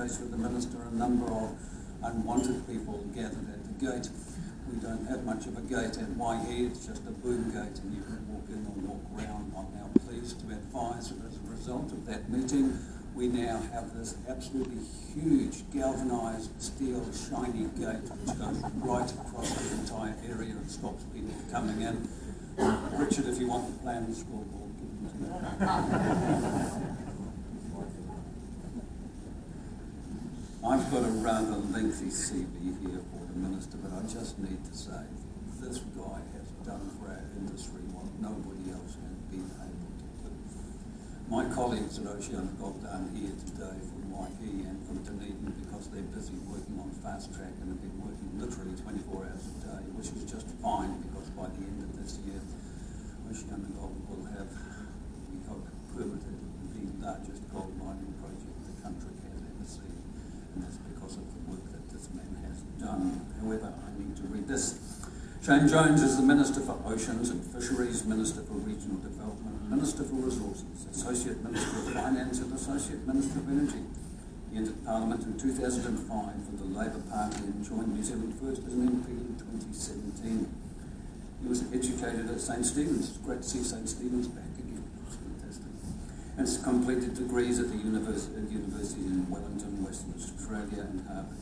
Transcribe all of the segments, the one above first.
case with the Minister, a number of unwanted people gathered at the gate. We don't have much of a gate at Waihi, it's just a boom gate and you can walk in or walk around. I'm now pleased to advise that as a result of that meeting, we now have this absolutely huge galvanised steel shiny gate which goes right across the entire area and stops people coming in. Richard, if you want the plan and scoreboard, give them to me. I've got a rather lengthy CV here for the Minister, but I just need to say this guy has done for our industry what nobody else has been able to do. My colleagues at OceanaGold aren't here today from Waihi and from Dunedin because they're busy working on fast track and have been working literally 24 hours a day, which is just fine because by the end of this year, OceanaGold will have, we hope, permitted the largest gold mining project the country has ever seen. And that's because of the work that this man has done. However, I need to read this. Shane Jones is the Minister for Oceans and Fisheries, Minister for Regional Development, Minister for Resources, Associate Minister of Finance and Associate Minister of Energy. He entered Parliament in 2005 for the Labour Party and joined New Zealand First as an MP in 2017. He was educated at St Stephen's. It's great to see St Stephen's back again. It's fantastic. And has completed degrees at the universities in Wellington, Western Australia and Harvard.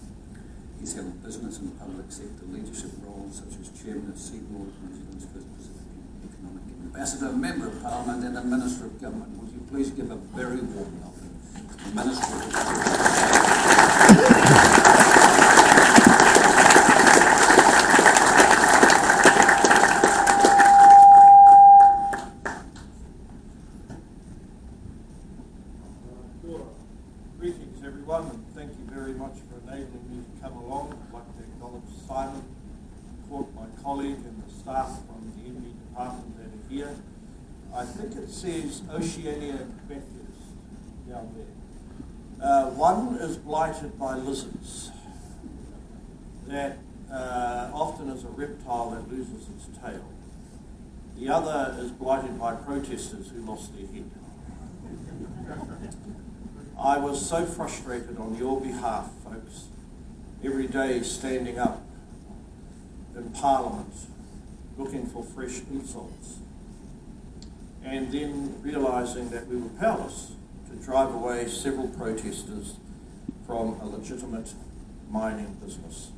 He's held business and public sector leadership roles such as Chairman of Seaboard, New Zealand's first Pacific Economic Ambassador, Member of Parliament and a Minister of Government. Would you please give a very warm welcome to the Minister of Greetings everyone, and thank you very much for enabling me to come along. I'd like to acknowledge Simon, my colleague and the staff from the Energy Department that are here. I think it says Oceania Bathurst down there. One is blighted by lizards. That often is a reptile that loses its tail. The other is blighted by protesters who lost their head. I was so frustrated on your behalf, folks, every day standing up in Parliament looking for fresh insults and then realising that we were powerless to drive away several protesters from a legitimate mining business.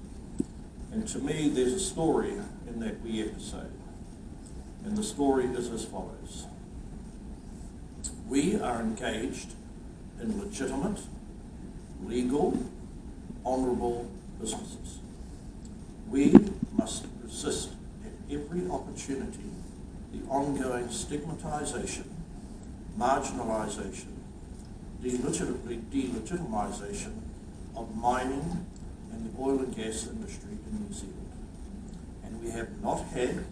And to me, there's a story in that wee episode. And the story is as follows. We are engaged in legitimate, legal, honourable businesses. We must resist at every opportunity the ongoing stigmatisation, marginalisation, delegitimisation of mining and the oil and gas industry in New Zealand. And we have not had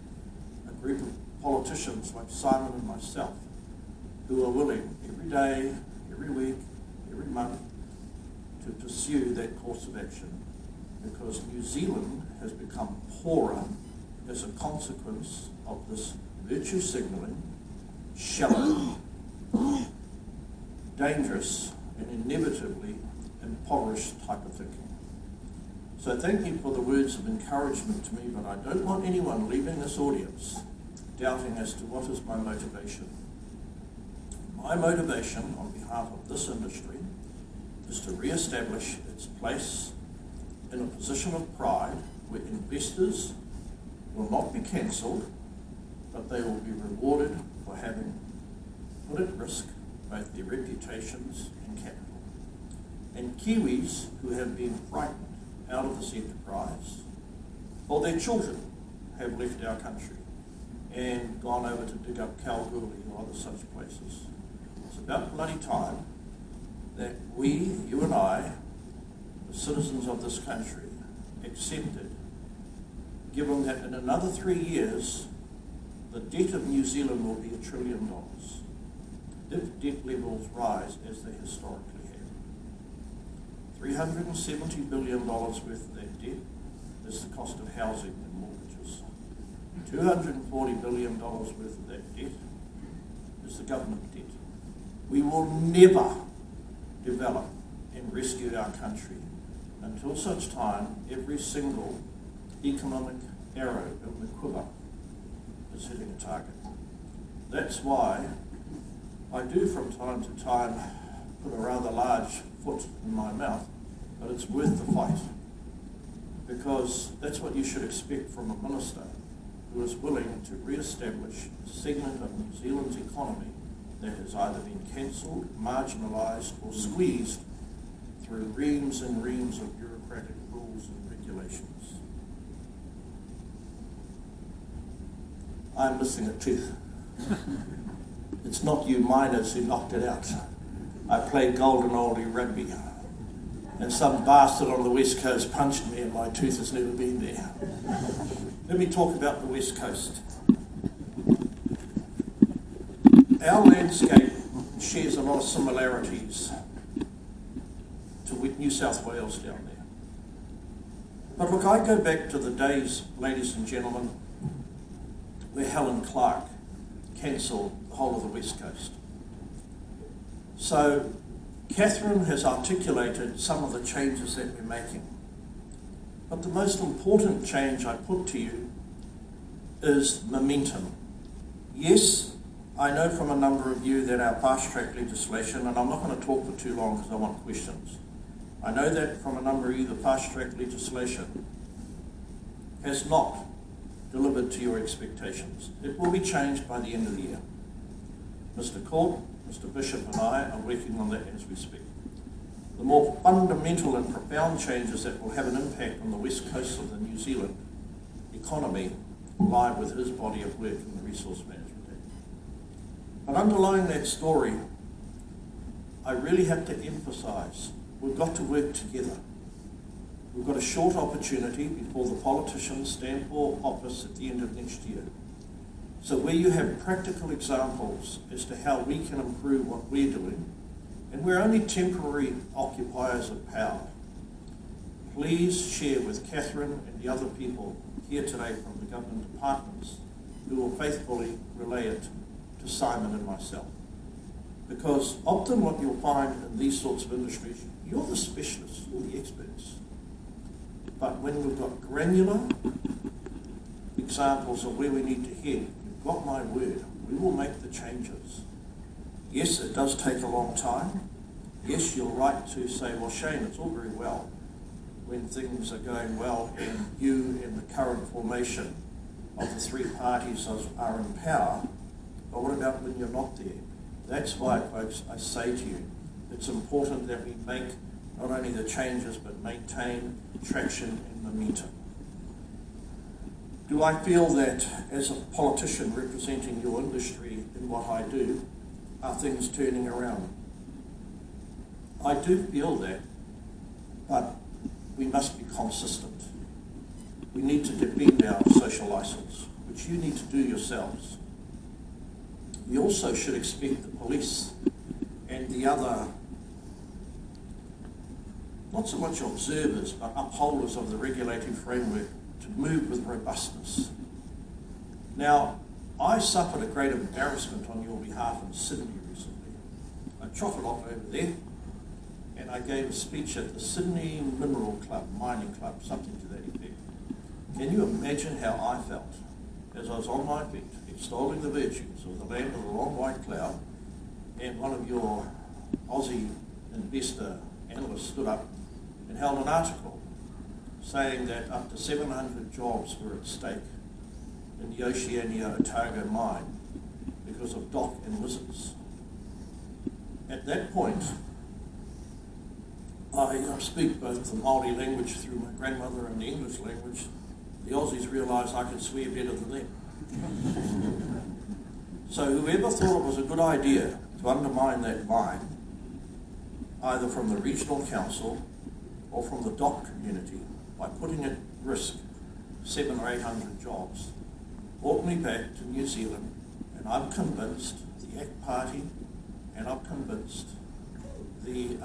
a group of politicians like Simon and myself who are willing every day, every week, every month to pursue that course of action, because New Zealand has become poorer as a consequence of this virtue signalling, shallow, dangerous and inevitably impoverished type of thinking. So thank you for the words of encouragement to me, but I don't want anyone leaving this audience doubting as to what is my motivation. My motivation on behalf of this industry is to re-establish its place in a position of pride where investors will not be cancelled, but they will be rewarded for having put at risk both their reputations and capital. And Kiwis who have been frightened out of this enterprise, or their children have left our country and gone over to dig up Kalgoorlie or other such places. It's about bloody time that we, you and I, the citizens of this country, accepted, given that in another 3 years, the debt of New Zealand will be $1 trillion, if debt levels rise as they historically have. $370 billion worth of that debt is the cost of housing and mortgages. $240 billion worth of that debt is the government debt. We will never develop and rescue our country until such time every single economic arrow in the quiver is hitting a target. That's why I do from time to time put a rather large foot in my mouth, but it's worth the fight, because that's what you should expect from a minister who is willing to re-establish a segment of New Zealand's economy that has either been cancelled, marginalised or squeezed through reams and reams of bureaucratic rules and regulations. I'm missing a tooth. It's not you miners who knocked it out. I played golden oldie rugby, and some bastard on the West Coast punched me and my tooth has never been there. Let me talk about the West Coast. Our landscape shares a lot of similarities to New South Wales down there. But look, I go back to the days, ladies and gentlemen, where Helen Clark cancelled the whole of the West Coast. So Catherine has articulated some of the changes that we're making. But the most important change I put to you is momentum. Yes, I know from a number of you that our fast-track legislation, and I'm not going to talk for too long because I want questions. I know that from a number of you, the fast-track legislation has not delivered to your expectations. It will be changed by the end of the year. Mr. Court, Mr. Bishop and I are working on that as we speak. The more fundamental and profound changes that will have an impact on the west coast of the New Zealand economy lie with his body of work in the Resource Management Act. But underlying that story, I really have to emphasise we've got to work together. We've got a short opportunity before the politicians stand for office at the end of next year. So where you have practical examples as to how we can improve what we're doing, and we're only temporary occupiers of power, please share with Catherine and the other people here today from the government departments who will faithfully relay it to Simon and myself. Because often what you'll find in these sorts of industries, you're the specialists, you're the experts. But when we've got granular examples of where we need to head, you've got my word, we will make the changes. Yes, it does take a long time. Yes, you're right to say, well, Shane, it's all very well when things are going well and you and the current formation of the three parties are in power, but what about when you're not there? That's why, folks, I say to you, it's important that we make not only the changes, but maintain traction and momentum. Do I feel that as a politician representing your industry in what I do, are things turning around? I do feel that, but we must be consistent. We need to defend our social licence, which you need to do yourselves. We also should expect the police and the other, not so much observers, but upholders of the regulatory framework to move with robustness. Now, I suffered a great embarrassment on your behalf in Sydney recently. I trotted off over there and I gave a speech at the Sydney Mineral Club, Mining Club, something to that effect. Can you imagine how I felt as I was on my feet, extolling the virtues of the land of the long white cloud, and one of your Aussie investor analysts stood up and held an article saying that up to 700 jobs were at stake in the Oceania Otago mine because of dock and lizards. At that point, I speak both the Māori language through my grandmother and the English language. The Aussies realised I could swear better than them. So whoever thought it was a good idea to undermine that mine, either from the regional council or from the dock community, by putting at risk 700 or 800 jobs, brought me back to New Zealand, and I'm convinced the ACT Party, and I'm convinced the